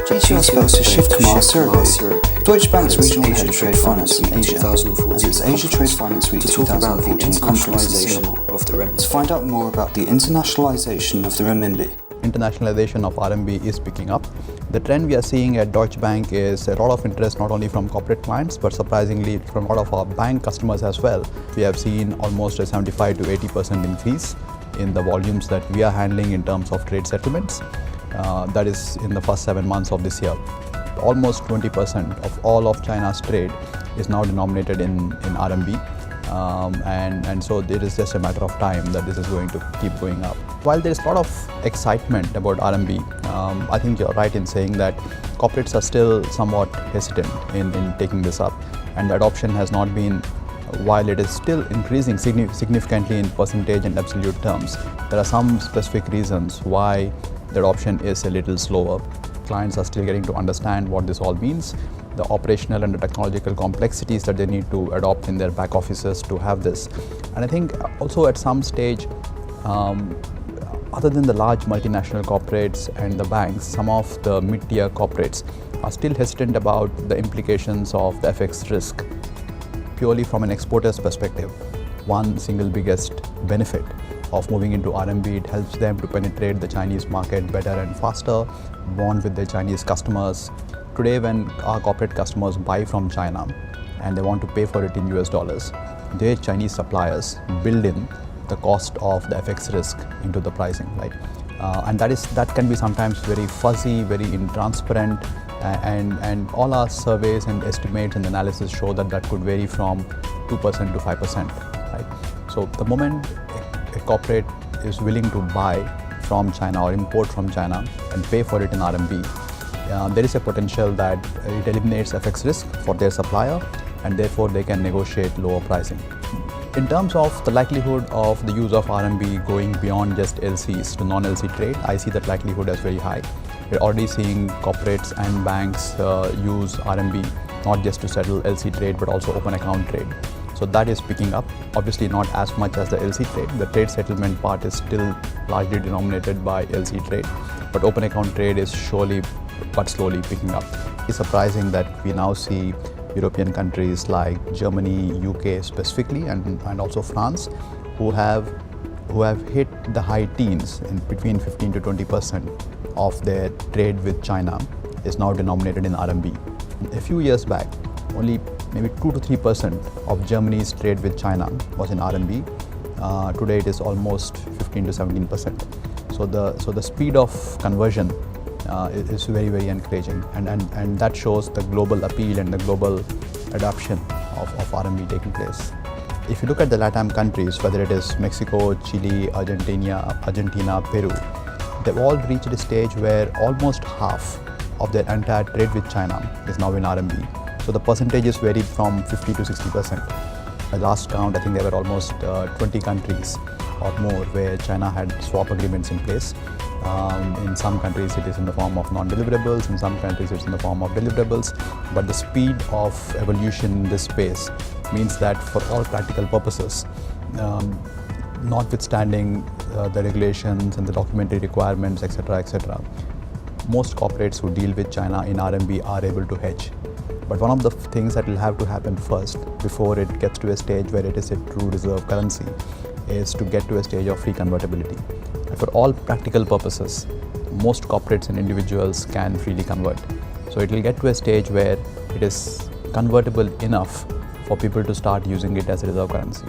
GTR spoke to Shiv Kumar Surabhi, Deutsche Bank's regional head of trade finance in Asia, at its Asia Trade Finance Week 2014 conference in Singapore, to find out more about the internationalization of the renminbi. Internationalization of RMB is picking up. The trend we are seeing at Deutsche Bank is a lot of interest not only from corporate clients but surprisingly from a lot of our bank customers as well. We have seen almost a 75 to 80% increase in the volumes that we are handling in terms of trade settlements. That is in the first 7 months of this year. Almost 20% of all of China's trade is now denominated in RMB. And so it is just a matter of time that this is going to keep going up. While there is a lot of excitement about RMB, I think you're right in saying that corporates are still somewhat hesitant in taking this up, and the adoption has not been, while it is still increasing significantly in percentage and absolute terms, there are some specific reasons why the adoption is a little slower. Clients are still getting to understand what this all means, the operational and the technological complexities that they need to adopt in their back offices to have this. And I think also at some stage, other than the large multinational corporates and the banks, some of the mid-tier corporates are still hesitant about the implications of the FX risk. Purely from an exporter's perspective, one single biggest benefit of moving into RMB, it helps them to penetrate the Chinese market better and faster, bond with their Chinese customers. Today, when our corporate customers buy from China and they want to pay for it in US dollars, their Chinese suppliers build in the cost of the FX risk into the pricing, right? And that can be sometimes very fuzzy, very intransparent, and all our surveys and estimates and analysis show that that could vary from 2% to 5%, right? So the moment a corporate is willing to buy from China or import from China and pay for it in RMB, there is a potential that it eliminates FX risk for their supplier, and therefore they can negotiate lower pricing. In terms of the likelihood of the use of RMB going beyond just LCs to non-LC trade, I see that likelihood as very high. We're already seeing corporates and banks use RMB not just to settle LC trade but also open account trade. So that is picking up, obviously not as much as the LC trade. The trade settlement part is still largely denominated by LC trade, but open account trade is surely but slowly picking up. It's surprising that we now see European countries like Germany, UK specifically, and also France, who have hit the high teens, in between 15 to 20% of their trade with China is now denominated in RMB. A few years back, only maybe 2 to 3% of Germany's trade with China was in RMB. Today it is almost 15 to 17%. So the speed of conversion is very, very encouraging, and that shows the global appeal and the global adoption of RMB taking place. If you look at the LATAM countries, whether it is Mexico, Chile, Argentina, Peru, they've all reached a stage where almost half of their entire trade with China is now in RMB. So the percentages varied from 50 to 60%. At last count, I think there were almost 20 countries or more where China had swap agreements in place. In some countries it is in the form of non-deliverables, in some countries it's in the form of deliverables, but the speed of evolution in this space means that for all practical purposes, notwithstanding the regulations and the documentary requirements, etc., most corporates who deal with China in RMB are able to hedge. But one of the things that will have to happen first, before it gets to a stage where it is a true reserve currency, is to get to a stage of free convertibility. And for all practical purposes, most corporates and individuals can freely convert. So it will get to a stage where it is convertible enough for people to start using it as a reserve currency.